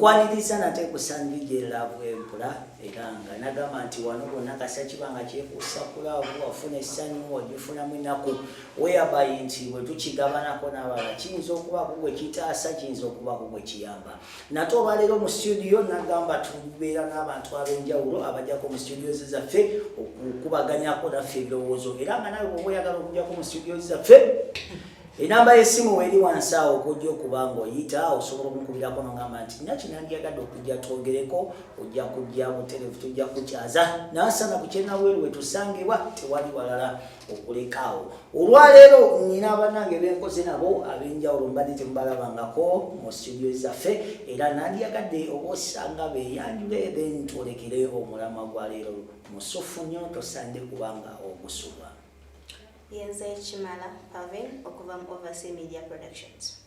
nkwaniriza nate kusangije love empula era nga nagamba nti wano bonna kasakibanga kyekuusa kulaavu wafuna essanyu ogifunamu ennaku whereby nti bwe tukigabanako n'abalala kiyinza okubaako gwe kitaasa kiyinza okubaako gwe kiyamba nate olwaleero mu studio nagamba tubeera n'abantu ab'enjawulo abajjako mu studio zaffe okukubaganyako naffe ebirowoozo era nga nawe bwoba oyagala okujjako mu studio zaffe enamba y'essimu weri wansi awo okujja okuba ng'oyita osobola okumukubirako n'ogamba nti nakinandyagadde okujja twogereko ojja kujja butereevu tujja kukyaza nansana ku kyenabweru we tusangibwa tewali walala okulekaawo olwaleero nina abanange benkoze nabo ab'enjawulo mbadde temubalabangako mu studio zaffe era nandyagadde oba osanga beeyanjule then twolekere omulamwa gwa leero musufu nnyo tosande kubanga ogusubwa. Yenze Chimala Pavin okuva mu Omujaasi Media Productions.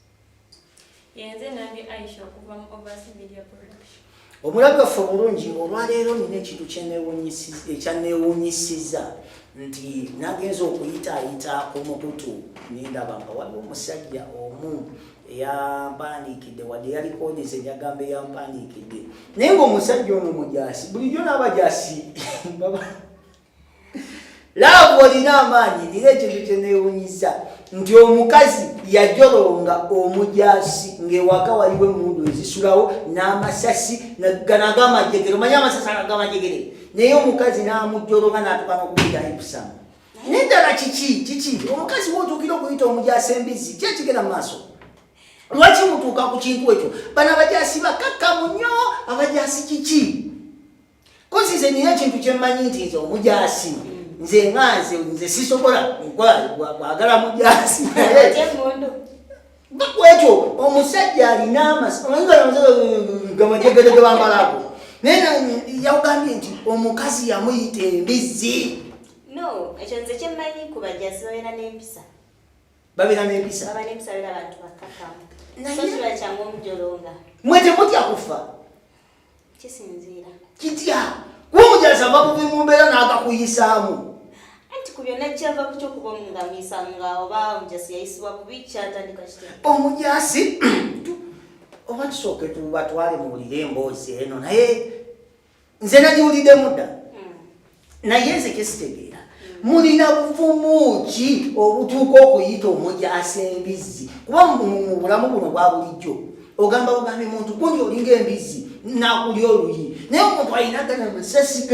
Yenze Nambi Aisha okuva mu Omujaasi Media Productions. Omulabi waffe bulungi olwaleero nina ekintu ekyanneewuunyisiza nti nagenza okuyitaayita ku mukutu nindaba nga waliwo omusajja omu eyampandiikidde wadde yalikoodize enyagambo eyampandiikidde naye ng'omusajja ono mujaasi bulijjo n'abajaasi laavu olina amaanyi nira ekintu kyeneewunyisa nti omukazi yajolonga omujaasi ng'ewaka waliwo emmundu ezisulawo n'amasasi ganag'amajegere omanyi amasasi ag'amajegere naye omukazi n'amujolonga n'atuuka n'okuyita empisamu neddala kiki omukazi bw'otuukira okuyita omujaasi embizi ki ekigenda mu maaso lwaki mutuuka ku kintu ekyo bano abajaasi bakakkamu nnyo abajaasi kiki kozize nina ekintu kyemmanyi nti nze omujaasi nze sisobola kwagala mujaasi bakwekyo omusajja alina amajegere ge bambalako naye yawugambye nti omukazi yamuyita embizi. No, ekyo nze kyemmanyi ku bajaasi babeera n'empisa. Babeera n'empisa? Baba n'empisa beera abantu bakkakkamu. So kiba kyangu omujolonga. Mwe temutya kufa? Kisinziira. Kitya? Omujaasi ava kuva mu mbeera n'agakuyisaamu. Anti ku byonna kyava ku ky'okuba omungamiisa nga oba omujaasi yayisibwa bubi kyatandika kitya? Omujaasi oba tusooke tubatwale muwulire emboozi eno naye nze nagiwuliddemu dda naye nze kyesitegeera mulina buvumu ki obutuuka okuyita omujaasi embizi kuba mu bulamu buno bwa bulijjo ogamba bugambe muntu gundi olinga embizi nakulya oluyi naye omuntu alina gana amasasi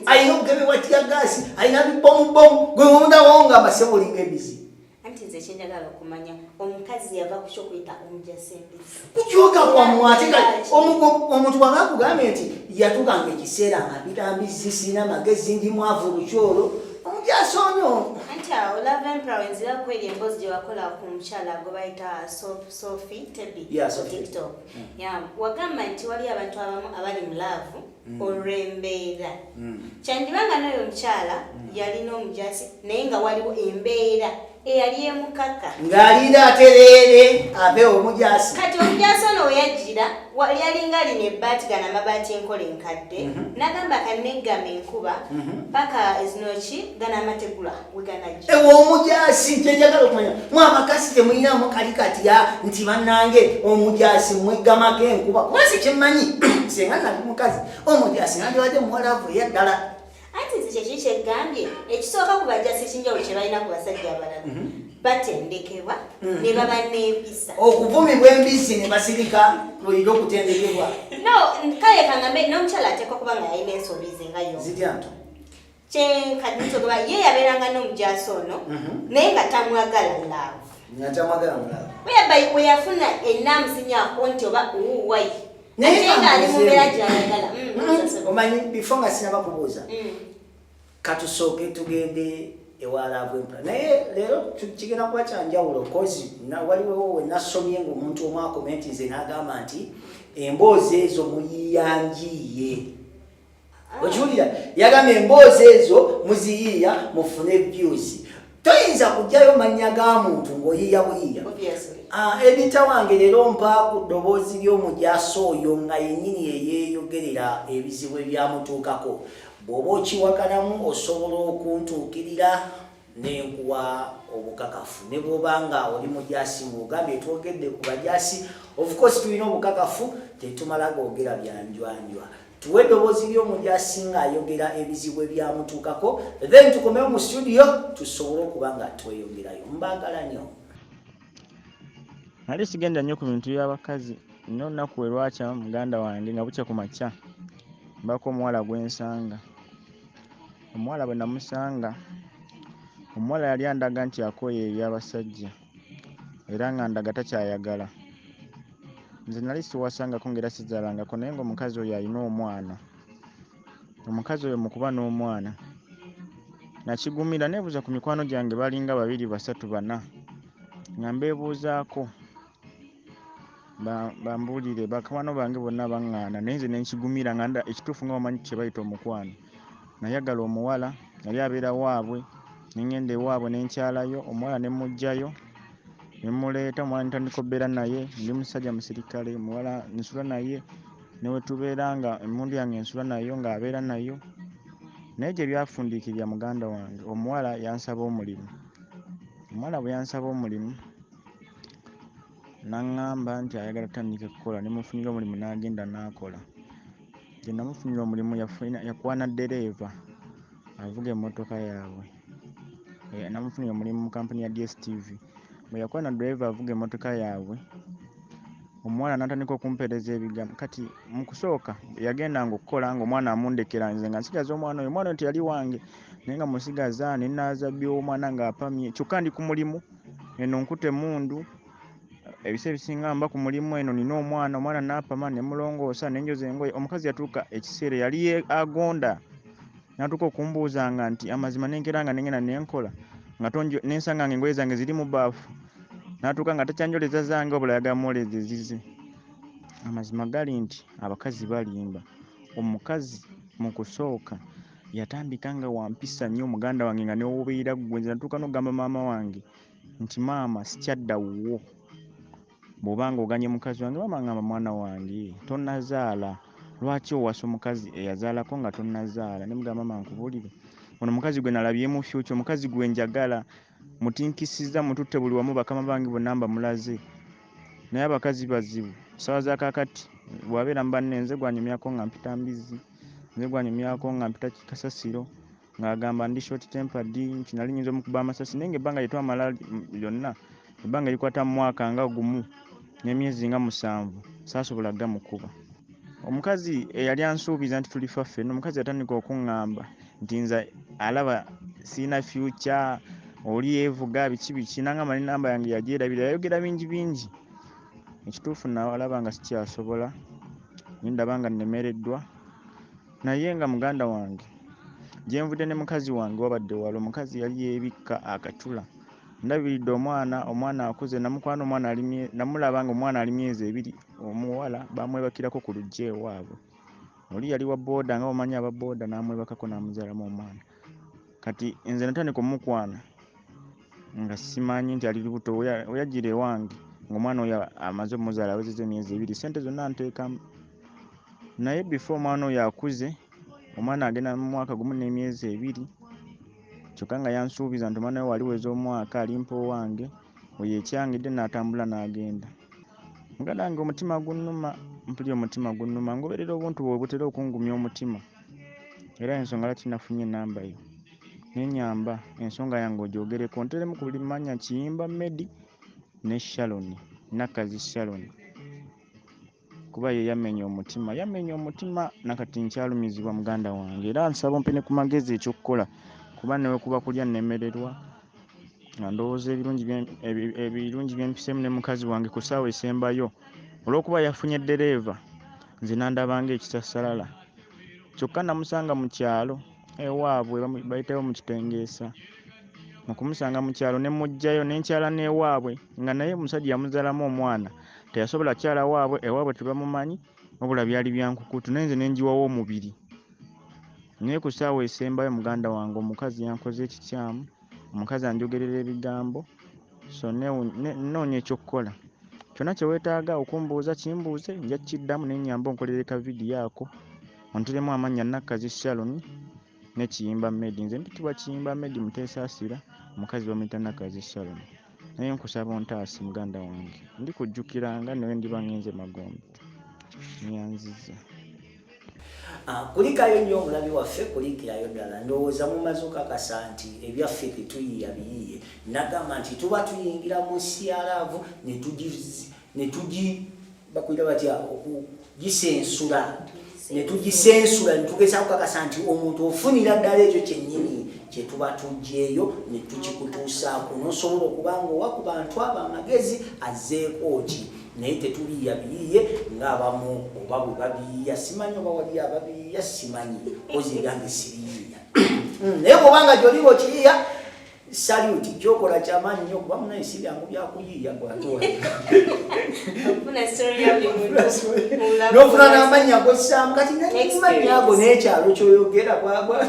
alina okugemebwa tyagaasi alina bibomubomu gwe mundawo nga baseba olinga embizi. Anti nze kyenjagala okumanya omukazi yava ku kyokuyita omujaasi embizi kukyoka kwammwe ate omuntu bwaba akugambye nti yatukanga ekiseera ngapita mbizi sirina magezi ndi mwavu lukyolo omujaasi onyo. Anti awo Love Empire wenzira kweri emboozi gye wakola ku mukyala gwe bayita Sophie Tebi TikTok. Wagamba nti wali abantu abamu abali mu laavu olw'embeera kyandibanga n'oyo omukyala yalina omujaasi naye nga waliwo embeera eyali emukaka ng'alinda atereere abe omujaasi kati omujaasi ono weyajjira yalinga alina ebbaati gana amabaati enkola enkadde nagamba kaneggama enkuba paka ezinoki gana amategula weganajja ewe omujaasi kyenjagala okumanya mwe abakazi temulinamu kali katya nti bannange omujaasi mweggamako enkuba kubasi kyemmanyi senga nali mukazi omujaasi nandiwadde muwalavu eyaddala. Anti nze kyeki kyeggambye ekisooka ku bajaasi ekinjawulo kye balina ku basajja abalala batendekebwa ne baba n'empisa okuvumibwa embizi ne basirika lwolina okutendekebwa. No kale kangambe n'omukyala ateekwa kuba nga yalina ensobi ze nga yo zitya nto kyenkadditogoba ye yabeeranga n'omujaasi ono naye nga tamwagala laavu natamwagala mulaavu we yafuna ennamusinyako nti oba uwuwayi naye nga ali mu mbeera gy'ayagala omanyi bifo nga sinabakubuuza katusooke tugende ewa Love Empire naye leero kigenda kuba kyanjawulo kozi waliwo we nasomye ng'omuntu omu akomenti nze n'agamba nti emboozi ezo muyiyanjiye okiwulira yagamba emboozi ezo muziyiya mufune views toyinza kujjayo mannya ga muntu ng'oyiya buyiya ebita wange leero mpa ku ddoboozi ly'omujaasi oyo nga yennyini eyeeyogerera ebizibu ebyamutuukako bw'oba okiwakanamu osobola okuntuukirira nenkuwa obukakafu ne bwobanga oli mujasi mugambye twogedde ku bajasi of course tulina obukakafu tetumala googera byanjwanjwa tuwe eddoboozi ly'omujasi ng'ayogera ebizibu ebyamutuukako then tukomewo mu studio tusobole okuba nga tweyongerayo mbaagala nnyo nali sigenda nnyo ku bintu by'abakazi nno nnaku lwakya muganda wange nga bukya ku makya mbako omuwala gwensanga omuwala bwe namusanga omuwala yali andaga nti akooye ebyabasajja era nga ndaga takyayagala nze nali siwasangako ngera sizaalangako naye ng'omukazi oyo alina omwana omukazi oyo mukuba n'omwana nakigumira neebuuza ku mikwano gyange balinga 2 3 4 nga mbeebuuzaako bambuulire bakwano bange bonna baŋŋaana naye nze nenkigumira nga ekituufu nga bamanyi kye bayita omukwano nayagala omuwala yali abeera waabwe nengenda ewaabwe nenkyalayo omuwala nemugjayo nemuleeta omwana ntandika obbeera naye ndi musajja musirikale muwala nsula naye newetubeera nga emmundu yange ensula nayo ng'abeera nayo naye gye byafundiikirira muganda wange omuwala yansaba omulimu omuwala bwe yansaba omulimu naŋŋamba nti ayagala tutandike kukola nemufunira omulimu n'agenda n'akola gye namufunira omulimu yakwana ddereeva avuga emmotoka yaabwe namufunira omulimu mu kampuni ya DSTV bwe yakwana ddereeva avuga emmotoka yaabwe omuwala n'atandika okumpeereza ebigambo kati mu kusooka yagendanga okukola ng'omwana amundekera nze nga nsigaza omwana oyo teyali wange naye nga musigaza nenaaza by'omwana ng'apamye kyokka ndi ku mulimu eno nkute mundu ebisa ebisinga mba ku mulimu eno nina omwana n'apama nemulongoosa nenjoza engoye omukazi yatuuka ekiseera yali agonda n'atuuka okumbuuzanga nti amazima nenkera nga nengenda nenkola nga nensanga nga engoye zange ziri mu baafu n'atuuka nga takyanjoleza zange obula yagala mwoleza ezize amazima gali nti abakazi balimba omukazi mu kusooka yatandika nga wampisa nnyo muganda wange nga newobeera gwenze natuuka n'okugamba maama wange nti maama sikyadda wuwo bw'obanga oganye mukazi wange maama ngamba mwana wange tonazaala lwaki owasa omukazi eyazaalako nga tonazaala nemugamba maama nkubuulire ono mukazi gwe nalabye mu fyuki omukazi gwe njagala mutinkisiza mututte buli wamu bakama bange bonna mbamulaze naye abakazi bazibu ssaawa za kakati bwabeera mu banne nze gwanyumyako nga mpita Mbizi nze gwanyumyako nga mpita Kasasiro ng'agamba ndi short tempered nti nali nyinza omukuba amasasi naye ng'ebbanga lye twamala lyonna ebbanga likwata mu mwaka nga gumu n'emyezi nga 7 saasobola gamukuba omukazi eyali ansuubiza nti tulifa ffenna omukazi yatandika okuŋŋamba nti nze alaba siina future oli yeevuga biki n'angamba n'enamba yange yagyerabira yayogera bingi ekituufu nalaba nga sikyasobola nindaba nga nnemereddwa naye nga muganda wange gyenvudde ne mukazi wange wabadde wala omukazi yali yeebikka akacula ndabiridde omwana akuze namukwana namulaba nga omwana ali myezi 2 omuwala bamwebakirako ku lujja ewaabwe oli yali wa booda nga omanyi aba booda n'amwebakako n'amuzaalamu omwana kati nze natandika omukwana nga simanyi nti ali lubuto oyajjira ewange ng'omwana oyo amaze omuzaala awezezza emyezi 2 sente zonna nteekamu naye before omwana oyo akuze omwana agenda mu mwaka gumu n'emyezi 2 kyokka nga yansuubiza nti omwana we waliweza omwaka alimpa owange oyo ekyangidde n'atambula n'agenda muganda wange omutima gunnuma mpulira omutima gunnuma ngoberera obuntu bwe butera okungumya omutima era ensonga lwaki nafunye enamba yo nenyamba ensonga yange ogyogereko nteremu ku buli manya Kiyimba Medi ne Sharon Nakazi Sharon kuba ye yamenya omutima nakati nkyalumizibwa muganda wange era nsaba ompe ne ku magezi ekyokukola kuba newe kuba kulya nemererwa nga ndowooza ebirungi byempisemu ne mukazi wange ku ssaawa esembayo olw'okuba yafunye ddereeva nze nandabanga ekisasalala kyokka namusanga mu kyalo ewaabwe bayitayo mu kitengeesa mu kumusanga mu kyalo ne mujjayo nenkyala n'ewaabwe nga naye omusajja yamuzaalamu omwana teyasobola kyala ewaabwe tebamumanyi wabula byali byankukutu naye nze nenjiwawo omubiri naye ku ssaawa esembayo muganda wange omukazi yankoze ekikyamu omukazi anjogerera ebigambo so noonya ekyokukola kyonna kye weetaaga okumbuuza kimbuuze nja kukiddamu nenyamba onkolere ka vidiyo ako onteremu amannya Nakazi Sharon ne Kiyimba Medi nze mpitibwa Kiyimba Medi Muteesaasira omukazi bamuyita Nakazi Salome. Naye nkusaba ontaasi muganda wange, ndikujjukiranga naye ndiba ngenze Magombe. Nyanziza. Kulikayo nnyo omulabi waffe, kulikirayo ddala. Ndowooza mumaze okakasa nti ebyaffe tetuyiiya biyiiye. Nagamba nti tuba tuyingira mu siyalaavu ne bakwira batya okugisensula. Ne tugisensula ne tugezaako okakasa nti omuntu ofunira ddala ekyo kyennyini kye tuba tuggyeeyo ne tukikutuusaako. N'osobola okuba ng'owa ku bantu abo amagezi azzeeko ki. Naye tetuliiya biyiiye ng'abamu oba bwe babiyiiya. Simanyi oba wali ababiyiiya, simanyi kozi egange siriyiiya. Naye bw'obanga gy'oliba okiyiiya, saluti kyokola kyamaanyi nnyo kuba munaye si byangu byakuyiiya gwatola. N'ofuna n'amannya g'ossaamu kati n'amannya ago n'ekyalo ky'oyogera gwagwa.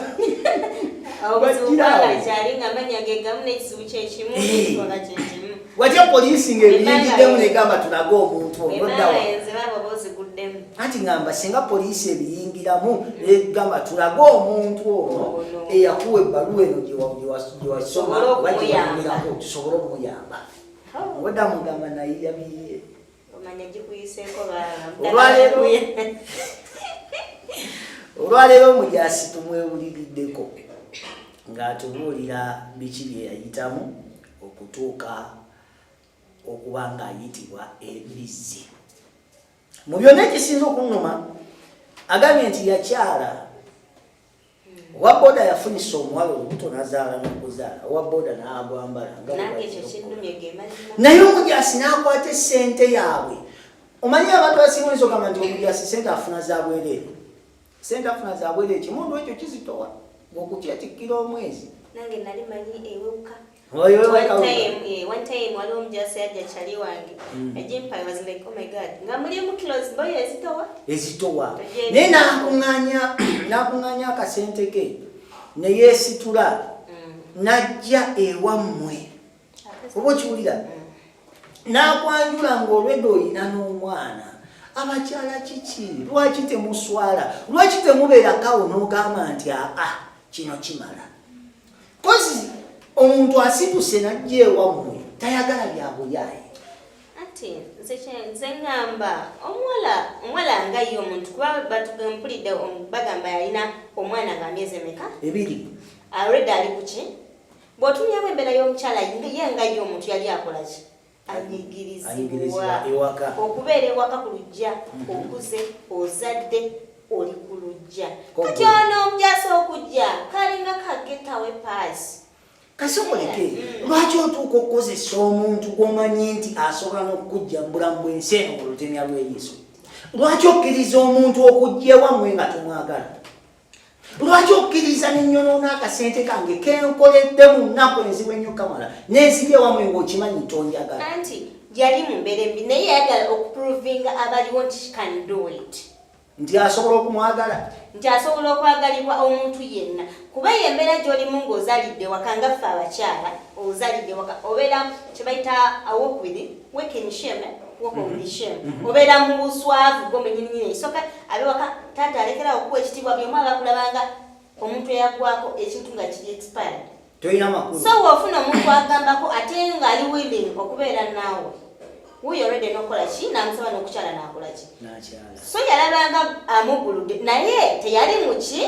Watya poliisi ng'ebiyingiddemu negamba tulaga omuntu olwoddawa. Anti ngamba singa poliisi ebiyingiramu negamba tulaga omuntu ono eyakuwa ebbaluwa eno gyewasoma bagyewamirako tusobole okumuyamba. Wadda mugamba nayiya biyiye. Olwaleero Omujaasi tumwewuliriddeko ng'atubuulira biki bye yayitamu okutuuka okuba ng'ayitibwa Embizi. Mu byonna ekisinza okunnuma agambye nti yakyala owa booda yafunisa omuwala olubuto n'azaala n'okuzaala, owa booda n'agwambala naye Omujaasi n'akwata essente yaabwe. Omanyi abantu abasinga nsogamba nti Omujaasi sente afuna za bwereere. Sente afuna za bwereere, ekimundu ekyo kizitowa ng'okutyatikkira omwezi. Nange nali manyi ewuka. One time waliwo Omujaasi yajja kyali wange. Ejimpa I was like, oh my God. Nga mulimu kilos boy ezitowa? Ezitowa. Naye n'akuŋŋaanya akasente ke ne yeesitula n'ajja ewammwe. Oba okiwulira? N'akwanjula ng'olwedde oyina n'omwana. Abakyala kiki? Lwaki temuswala? Lwaki temubeerakawo n'ogamba nti kino kimala? Kozi omuntu asituse n'ajja ewammwe tayagala bya buyaaye. Ati nze ngamba omuwala nga ye omuntu kuba mpulidde bagamba yalina omwana nga myezi emeka? 2. Already ali kuki? Bw'otumyamu embeera y'omukyala ye nga ye omuntu yali akola ki? Anyigirizibwa okubeera ewaka ku lujja, okuze, ozadde, oli ku lujja. Kati ono Omujaasi okujja kalinga kagetawe paasi. Kasoboleke lwaki otuuka okukozesa omuntu gw'omanyi nti asobola n'okukujja mu bulamu bw'ensi eno mu lutemya lw'eriiso? Lwaki okkiriza omuntu okujja ewammwe nga tomwagala? Lwaki okkiriza n'ennyonoona akasente kange kenkoledde mu nnaku enzibu ennyo kamala n'enzibya ewammwe ng'okimanyi tonjagala? Anti yali mu mbeera embi naye yayagala okuprovinga abaliwo nti she can do it. Nti asobola okumwagala? Nti asobola okwagalibwa omuntu yenna. Kuba yembeera gy'olimu ng'ozaalidde waka nga ffe abakyala ozaalidde waka obeera kye bayita walk in shame. Obeera mu buswavu bw'omunyininyini esooka abe waka taata alekerawo okuwa ekitiibwa buli omu abakulabanga omuntu eyagwako ekintu nga kiri expired. Toyina makulu. So wafuna omuntu agambako ate ng'ali willing okubeera naawe. Wuyo already n'okola ki n'amusaba n'okukyala n'akola ki? N'akyala. So yalabanga amuguludde naye teyali muki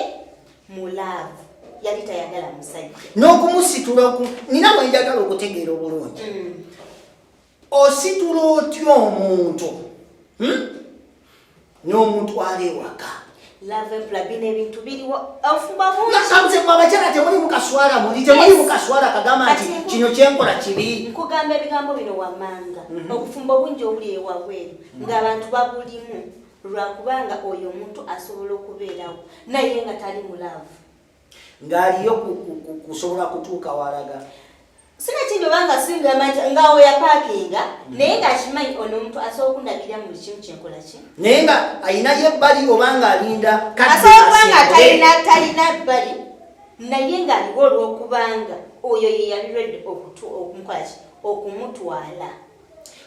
mulaavu. Yali tayagala musajja. N'okumusitula nina bwe njagala okutegeera obulungi. Ositula otya omuntu n'omutwala ewaka? Love plabine ebintu biriwo ofumba bungi. Nakamze kwa abakyala temuli mukaswala muli temuli mukaswala kagamba nti kino kyenkola kibi. Nkugamba ebigambo bino wammanga. Okufumba obungi obuli ewabweru ng'abantu babulimu lwakubanga oyo omuntu asobola okubeerawo naye nga tali mulaavu. Ng'aliyo kusobola kutuuka walaga. Sina kindi obanga singa ngawo ya parkinga naye ng'akimanyi ono omuntu asobola okundabirira mu kimu kyenkola ki? Naye nga ayinayo ebbali obanga alinda asobola talina bbali naye ng'aliwo olw'okubanga oyo ye yali ready okumukola ki? Okumutwala.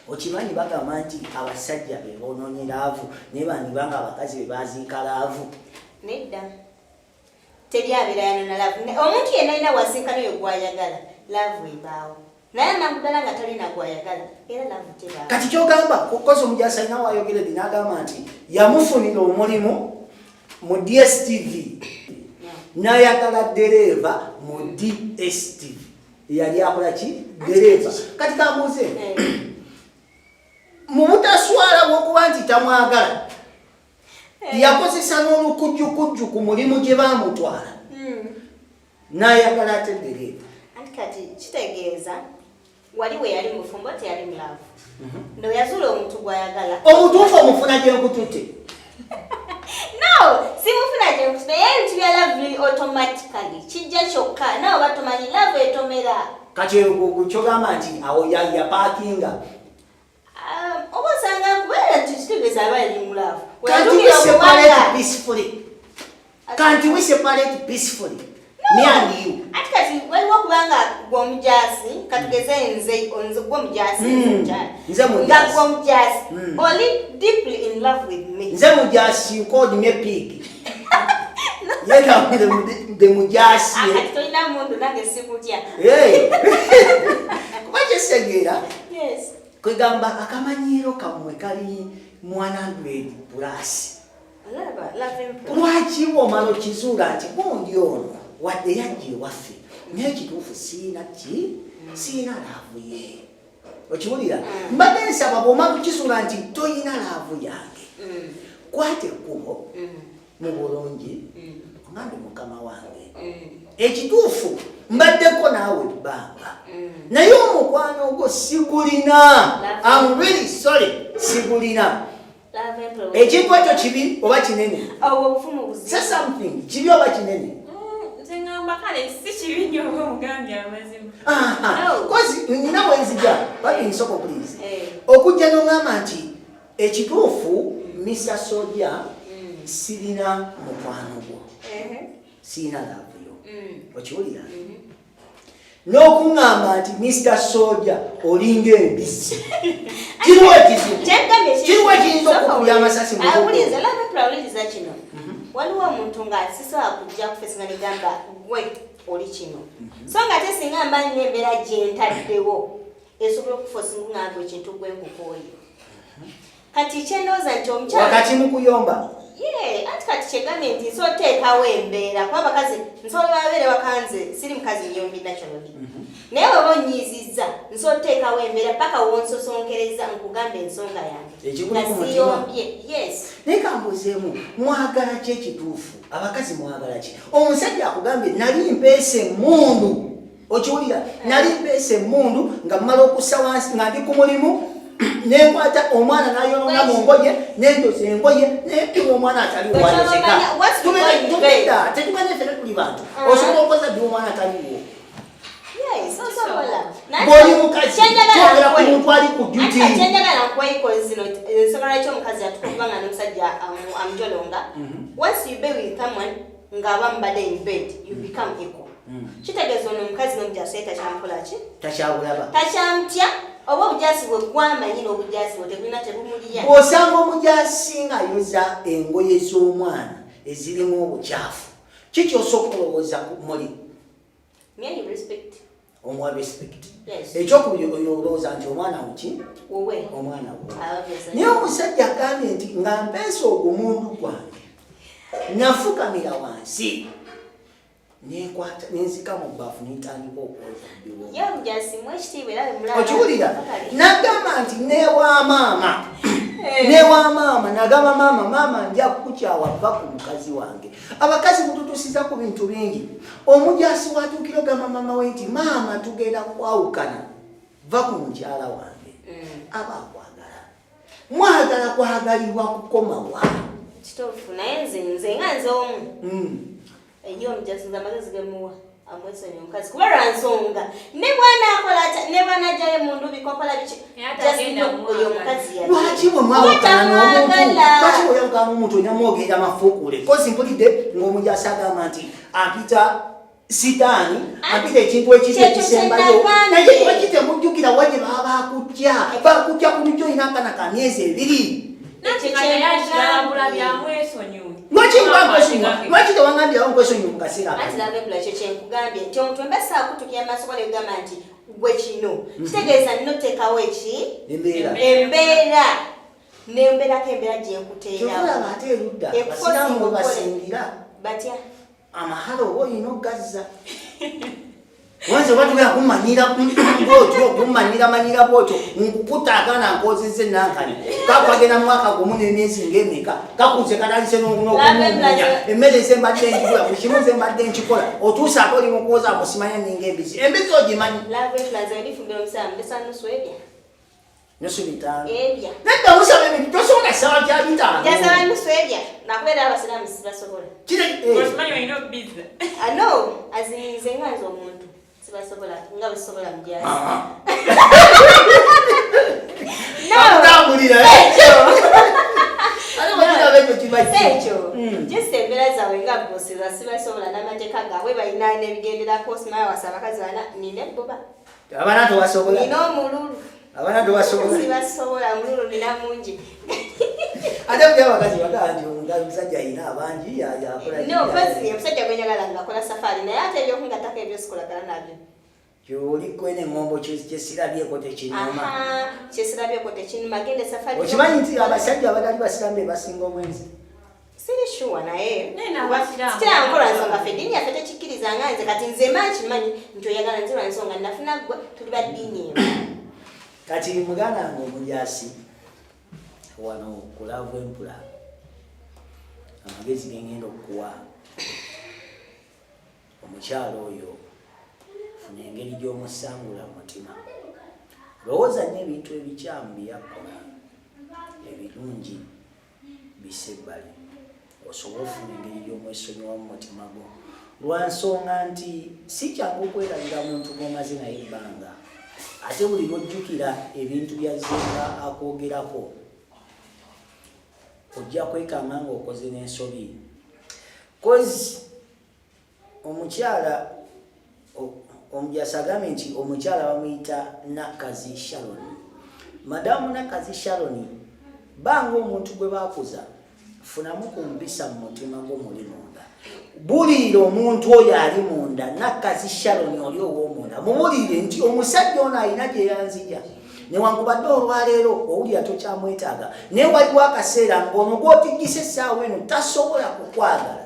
Okimanyi bagamba nti abasajja be boonoonye laavu naye bandibanga abakazi be baaziika laavu. Nedda. Teri abeera yanona laavu. Omuntu yenna alina wasinkana oyo gw'ayagala love ebaawo naye amakudala nga talina gwayagala era love tebaawo kati kyogamba kukoza omujasi alina wayogeredde n'agamba nti yamufunira omulimu mu DSTV n'ayagala dereeva mu DSTV yali akola ki dereeva kati kambuuze mu butaswala bw'okuba nti tamwagala yakozesa n'olukujjukujju ku mulimu gye baamutwala n'ayagala ate dereeva anti kati kitegeeza wali we yali mufumbo teyali mulaavu ndo yazula omuntu gwayagala omutuufu omufuna gye nkututte no simufuna gye nkututte naye ebintu bya love automatically kijja kyokka nawe batomanyi love etomera kati kyogamba nti awo yapaakinga oba osanga kubeera nti kitegeeza aba yali mulaavu Can't we separate peacefully? Can't we separate peacefully? Me and you. Ati kati waliwo kubanga gw'omujasi katugeze nze gw'omujasi nga gw'omujasi oli deeply in love with me nze mujasi you called me pig yega the mujasi akati tolina mundu nange sikutya kuba kyesegeera yes kwegamba akamanyiiro kammwe kali 100 plus lwaki bw'omala okizuula nti gundi ono wadde yajja ewaffe naye kituufu siina laavu ye okiwulira mbadde nsaba bw'omala okizuula nti toyina laavu yange kwata ekkubo mu bulungi oŋambe mukama wange ekituufu mbaddeko naawe ebbanga naye omukwano ogwo sigulina I'm really sorry sigulina ekintu ekyo kibi oba kinene say something kibi oba kinene kozi nina wenzija babinsoko please okujja n'oŋŋamba nti ekituufu Mr. Soja sirina mukwano gwo sirina laavuyo okiwulira n'okuŋŋamba nti Mr. Soja olinga embizi kiriwo ekizibu kiriwo ekiyinza okukubya amasasi awuliriza kino waliwo omuntu ng'asisobola kujja kufesinga negamba gwe oli kino so nga ate singa mba nina embeera gye ntaddewo esobola okufosinga ng'agwe ekintu gwe nkukooyo kati kyenooza nti omukyala wakati mu kuyomba anti kati kyegambye nti nsobola oteekawo embeera kuba abakazi nsobola babeere wakanze siri mukazi nyombi nakyololi naye bweba onnyiizizza nsobola oteekawo embeera paka wonsosonkereza nkugamba ensonga yange nga siyombye yes naye kambuuzeemu mwagala ki ekituufu abakazi mwagala ki omusajja akugambye nali mpeesa emmundu okiwulira nali mpeesa emmundu nga mmala okussa wansi nga ndi ku mulimu nenkwata omwana nayonona mu ngoye nendoza engoye nempima omwana ataliwo tetumanye fene tuli bantu osobola okoza ddi omwana ataliwo bw'oli mukazi kyogera ku muntu ali ku duty kyenjagala nkweyiko zino ensonga lwaki omukazi atukubanga n'omusajja amujolonga once you be with someone ng'aba mubadde in bed you become equal kitegeeza ono omukazi n'omujasi takyamukola ki takyamutya oba obujasi bwe gwamanyi n'obujasi bwe tegulina tebumuliya bw'osanga omujasi ng'ayoza engoye z'omwana ezirimu obukyafu kiki osooka olowooza muli omwa respect ekyokubiri olowooza nti omwana muki omwana we naye omusajja agambye nti nga mpeesa ogwo mundu gwange nafukamira wansi nenkwata nenzika mu bbafu nentandika okiwulira nagamba nti newamaama nagamba maama nja kukukyawa va ku mukazi wange abakazi mututusiza ku bintu bingi omujasi watuukira ogamba maama we nti maama tugenda kwawukana va ku mukyala wange aba akwagala mwagala kwagalibwa kukomawa kituufu naye nze nga nze omu eyo omujasi nze amagezi gemuwa amwesonyi omukazi kuba lwa nsonga ne bwana akola ne bwana ajjayo mundu bikokola biki oyo omukazi lwaki bwe mwawukana n'omuntu onyamwogera amafuukule kozi mpulidde ng'omujasi agamba nti ampita sitaani ampita ekintu ekiti ekisembayo naye lwaki temujjukira wanye baba bakujja ku lujja olina akana ka myezi 2 nakikayakirambula byamwesonyiwe lwaki tewangambirawo nkwesonyiwa mu kaseera anti lava embula ekyo kyenkugambye nti omuntu embasa akutukira amaaso gale kugamba nti gwe kino kitegeeza nno teekawo eki embeera nembeerako embeera gyenkuteerawo ate erudda basiraamu bwe basingira batya amahalo oba olina ogazza wanze batubera kumanyira bwotyo kumanyira bwotyo nkukuta akaana nkozese nankani kakwagenda mwaka gumu n'emyezi ng'emeka kakuze katandise n'okumunya emmere zembadde njigula buli kimu zembadde nkikola otuusa ate oli mukuwoza musimanya ninga embizi embizi ogimanyi nusu bitano nedda musaba ebintu tosobola sawa kya bitano ano azinze nganza omuntu sibasobola nga bisobola mujasi ekyo just embeera zaabwe nga bosirwa sibasobola n'amateeka gaabwe balina n'ebigenderako simaya wasa abakazi bana nina ebbuba abaana tebasobola nina omululu abaana tebasobola sibasobola omululu nina mungi ate buli abakazi bagaa nti omusajja ayina abangi omusajja gwenyagala ngaakola safari naye ate ebyokungatako ebyosikolagana nabyo kyoli kwene ngombo kyesirabyeko tekinuma kyesirabyeko tekinuma gende safari okimanyi nti abasajja abatali basiramu basinga obwenzi siri shuwa naye kyankola nsonga ffe eddiini yaffe tekikkiriza nga nze kati nze mankimanyi nti oyagala nzirwa ensonga nafuna gwe tuli ba ddiini eyo kati muganda nga omujasi wano kulavu empula amagezi gengenda okuwa omukyalo oyo funa engeri gy'omusangula mutima lowooza nnyo ebintu ebikyamu byakola ebirungi bise ebbali osobola ofuna engeri gy'omwesonyiwa mu mutima gwo lwansonga nti si kyangu okwerabira muntu g'omaze naye ebbanga ate buli lwojjukira ebintu byazenga akwogerako ojja kwekanga ng'okoze n'ensobi kozi omukyala omujasi agambye nti omukyala bamuyita Nakazi Sharon. Madamu Nakazi Sharon banga omuntu gwe bakuza funamu kumbisa mu mutima gw'omuli munda buliira omuntu oyo ali munda Nakazi Sharon oli ow'omunda mubulire nti omusajja ono alina gye yanzija newankubadde olwaleero owulira tokyamwetaaga naye waliwo akaseera ng'ono gw'otiggisa essaawa eno tasobola kukwagala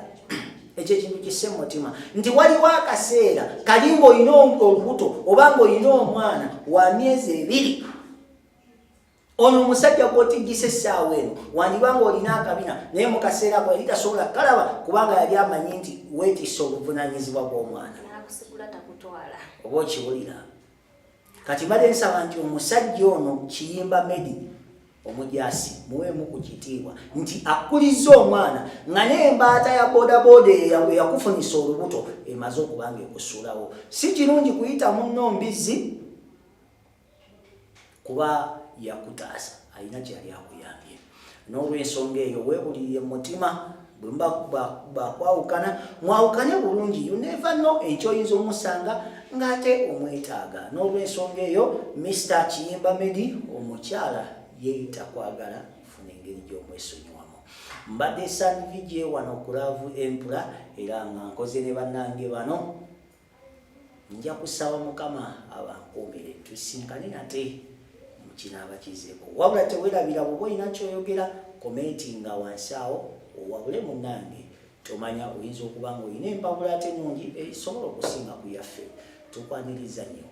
ekyo ekintu kisse mu mutima nti waliwo akaseera kali ng'olina olubuto oba ng'olina omwana wa myezi 2 ono omusajja gw'otiggisa essaawa eno wandiba ng'olina akabina naye mu kaseera ako yali tasobola kalaba kubanga yali amanyi nti weetisse obuvunaanyizibwa bw'omwana oba okiwulira kati bade nsaba nti omusajja ono Kiyimba Medi Omujasi muwemu ku kitiibwa nti akuliza omwana nga n'embaata ya bodaboda eyakufunisa olubuto emaze okubanga ekusuulawo si kirungi kuyita munno Embizi kuba yakutaasa alina kyali akuyambye n'olw'ensonga eyo weebulirire mu mutima bwe bakwawukana mwawukane bulungi you never know ekyo oyinza omusanga ng'ate omwetaaga n'olw'ensonga eyo Mr. Kiyimba Medi omukyala yeeyita kwagala funa engeri gy'omwesonyiwamu mbadde sandivije wano kulavu empula era nga nkoze ne bannange bano nja kusaba Mukama abankuumire tusinkane nate mu kinaaba kizeeko wabula tewerabira bw'oba olina kyoyogera komenti nga wansi awo owabule munnange tomanya oyinza okuba nga olina empabula ate nnungi esobola okusinga ku yaffe tukwaniriza nnyo